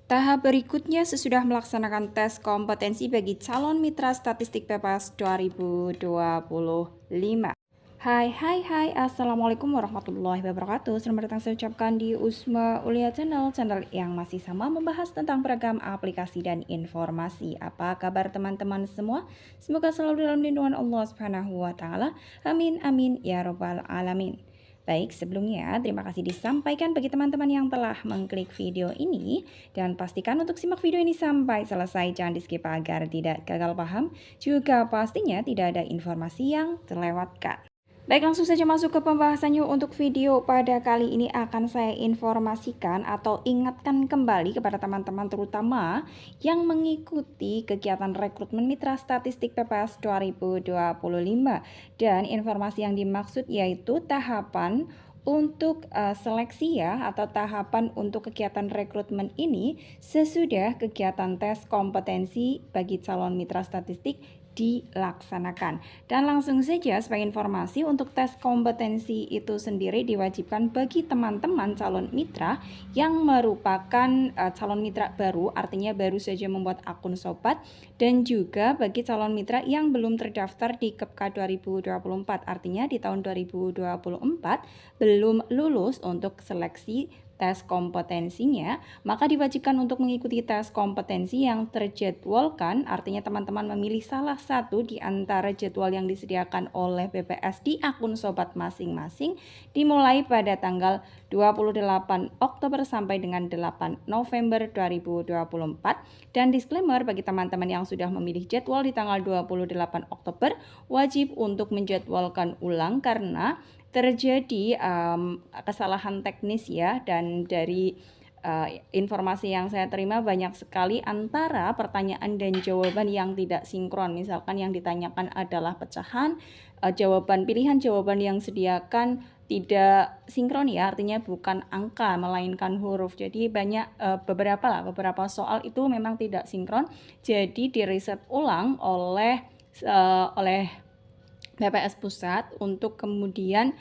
Tahap berikutnya sesudah melaksanakan tes kompetensi bagi calon mitra statistik PPS 2025. Hai, Assalamualaikum warahmatullahi wabarakatuh. Selamat datang saya ucapkan di Usma Ulia Channel yang masih sama membahas tentang beragam aplikasi dan informasi. Apa kabar teman-teman semua? Semoga selalu dalam lindungan Allah Subhanahu wa taala. Amin amin ya robbal alamin. Baik, sebelumnya terima kasih disampaikan bagi teman-teman yang telah mengklik video ini dan pastikan untuk simak video ini sampai selesai, jangan di skip agar tidak gagal paham, juga pastinya tidak ada informasi yang terlewatkan. Baik, langsung saja masuk ke pembahasannya. Untuk video pada kali ini akan saya informasikan atau ingatkan kembali kepada teman-teman terutama yang mengikuti kegiatan rekrutmen mitra statistik PPS 2025. Dan informasi yang dimaksud yaitu tahapan untuk seleksi ya, atau tahapan untuk kegiatan rekrutmen ini sesudah kegiatan tes kompetensi bagi calon mitra statistik dilaksanakan. Dan langsung saja sebagai informasi, untuk tes kompetensi itu sendiri diwajibkan bagi teman-teman calon mitra yang merupakan calon mitra baru, artinya baru saja membuat akun sobat, dan juga bagi calon mitra yang belum terdaftar di KEPKA 2024, artinya di tahun 2024 belum lulus untuk seleksi tes kompetensinya, maka diwajibkan untuk mengikuti tes kompetensi yang terjadwalkan, artinya teman-teman memilih salah satu di antara jadwal yang disediakan oleh BPS di akun sobat masing-masing, dimulai pada tanggal 28 Oktober sampai dengan 8 November 2024. Dan disclaimer bagi teman-teman yang sudah memilih jadwal di tanggal 28 Oktober, wajib untuk menjadwalkan ulang karena terjadi kesalahan teknis ya, dan dari informasi yang saya terima banyak sekali antara pertanyaan dan jawaban yang tidak sinkron. Misalkan yang ditanyakan adalah pecahan, pilihan jawaban yang sediakan tidak sinkron ya, artinya bukan angka melainkan huruf. Jadi banyak beberapa soal itu memang tidak sinkron. Jadi diriset ulang oleh BPS Pusat untuk kemudian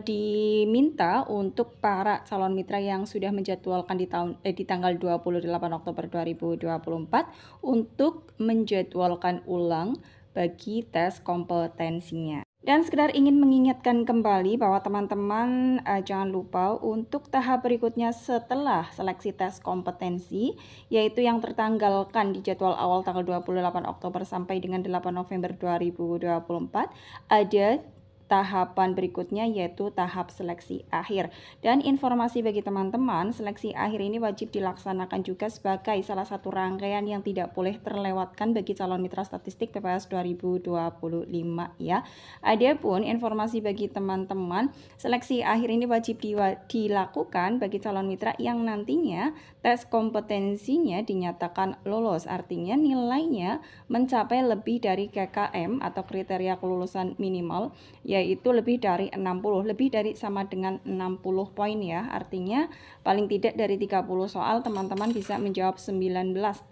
diminta untuk para calon mitra yang sudah menjadwalkan di tanggal 28 Oktober 2024 untuk menjadwalkan ulang bagi tes kompetensinya. Dan sekedar ingin mengingatkan kembali bahwa teman-teman jangan lupa untuk tahap berikutnya setelah seleksi tes kompetensi, yaitu yang tertanggalkan di jadwal awal tanggal 28 Oktober sampai dengan 8 November 2024, ada tahapan berikutnya yaitu tahap seleksi akhir. Dan informasi bagi teman-teman, seleksi akhir ini wajib dilaksanakan juga sebagai salah satu rangkaian yang tidak boleh terlewatkan bagi calon mitra statistik PPS 2025 ya. Adapun informasi bagi teman-teman, seleksi akhir ini wajib dilakukan bagi calon mitra yang nantinya tes kompetensinya dinyatakan lolos, artinya nilainya mencapai lebih dari KKM atau kriteria kelulusan minimal, yaitu lebih dari 60, lebih dari sama dengan 60 poin ya. Artinya paling tidak dari 30 soal teman-teman bisa menjawab 18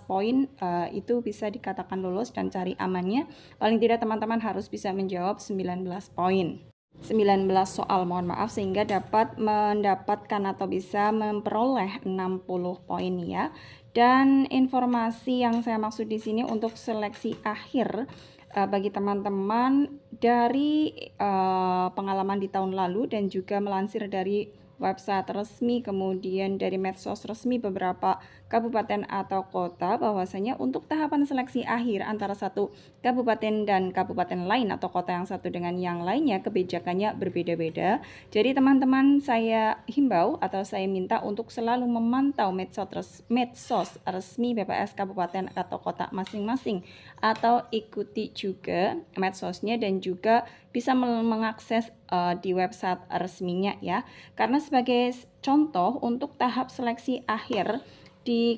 poin, itu bisa dikatakan lulus. Dan cari amannya paling tidak teman-teman harus bisa menjawab 19 poin. 19 soal, mohon maaf, sehingga dapat mendapatkan atau bisa memperoleh 60 poin ya. Dan informasi yang saya maksud di sini untuk seleksi akhir bagi teman-teman dari pengalaman di tahun lalu dan juga melansir dari website resmi, kemudian dari medsos resmi beberapa kabupaten atau kota, bahwasanya untuk tahapan seleksi akhir antara satu kabupaten dan kabupaten lain atau kota yang satu dengan yang lainnya kebijakannya berbeda-beda. Jadi teman-teman saya himbau atau saya minta untuk selalu memantau medsos resmi BPS kabupaten atau kota masing-masing, atau ikuti juga medsosnya dan juga bisa mengakses di website resminya ya. Karena sebagai contoh untuk tahap seleksi akhir di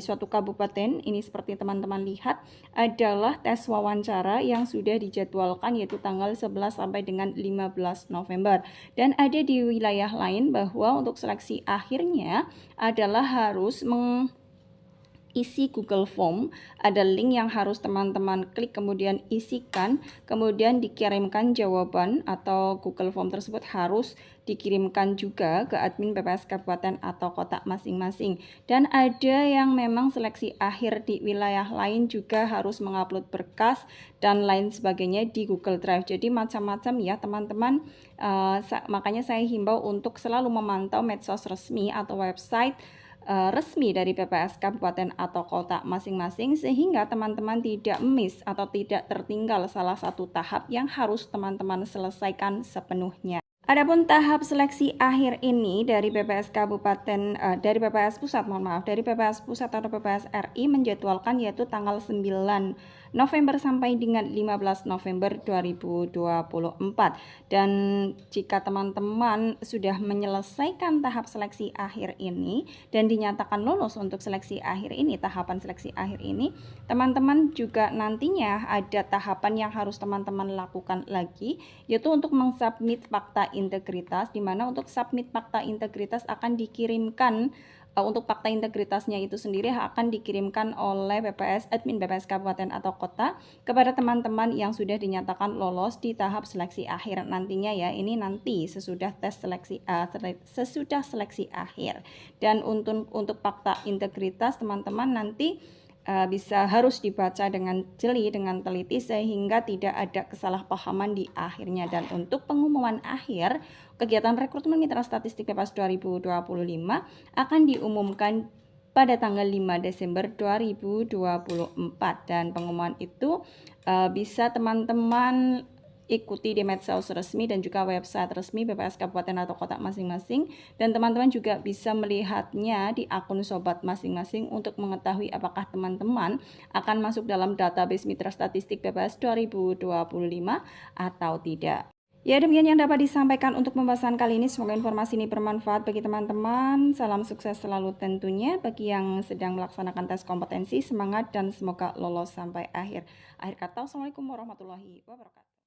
suatu kabupaten ini, seperti teman-teman lihat, adalah tes wawancara yang sudah dijadwalkan yaitu tanggal 11 sampai dengan 15 November. Dan ada di wilayah lain bahwa untuk seleksi akhirnya adalah harus isi Google Form, ada link yang harus teman-teman klik kemudian isikan, kemudian dikirimkan jawaban atau Google Form tersebut harus dikirimkan juga ke admin PPS Kabupaten atau kota masing-masing. Dan ada yang memang seleksi akhir di wilayah lain juga harus mengupload berkas dan lain sebagainya di Google Drive. Jadi macam-macam ya teman-teman. Makanya saya himbau untuk selalu memantau medsos resmi atau website resmi dari PPS Kabupaten atau kota masing-masing sehingga teman-teman tidak miss atau tidak tertinggal salah satu tahap yang harus teman-teman selesaikan sepenuhnya. Adapun tahap seleksi akhir ini dari PPS Kabupaten, dari PPS Pusat, mohon maaf, dari PPS Pusat atau PPS RI menjadwalkan yaitu tanggal 9 November sampai dengan 15 November 2024. Dan jika teman-teman sudah menyelesaikan tahap seleksi akhir ini dan dinyatakan lolos untuk seleksi akhir ini, tahapan seleksi akhir ini, teman-teman juga nantinya ada tahapan yang harus teman-teman lakukan lagi, yaitu untuk mengsubmit fakta integritas, di mana untuk submit fakta integritas akan dikirimkan untuk fakta integritasnya itu sendiri akan dikirimkan oleh admin PPS Kabupaten atau Kota kepada teman-teman yang sudah dinyatakan lolos di tahap seleksi akhir nantinya ya. Ini nanti sesudah sesudah seleksi akhir. Dan untuk fakta integritas teman-teman nanti harus dibaca dengan jeli, dengan teliti sehingga tidak ada kesalahpahaman di akhirnya. Dan untuk pengumuman akhir kegiatan rekrutmen mitra statistik PPS 2025 akan diumumkan pada tanggal 5 Desember 2024 dan pengumuman itu bisa teman-teman ikuti di medsos resmi dan juga website resmi PPS Kabupaten atau Kota masing-masing, dan teman-teman juga bisa melihatnya di akun sobat masing-masing untuk mengetahui apakah teman-teman akan masuk dalam database mitra statistik PPS 2025 atau tidak. Ya, demikian yang dapat disampaikan untuk pembahasan kali ini. Semoga informasi ini bermanfaat bagi teman-teman. Salam sukses selalu tentunya bagi yang sedang melaksanakan tes kompetensi. Semangat dan semoga lolos sampai akhir. Akhir kata, Assalamualaikum warahmatullahi wabarakatuh.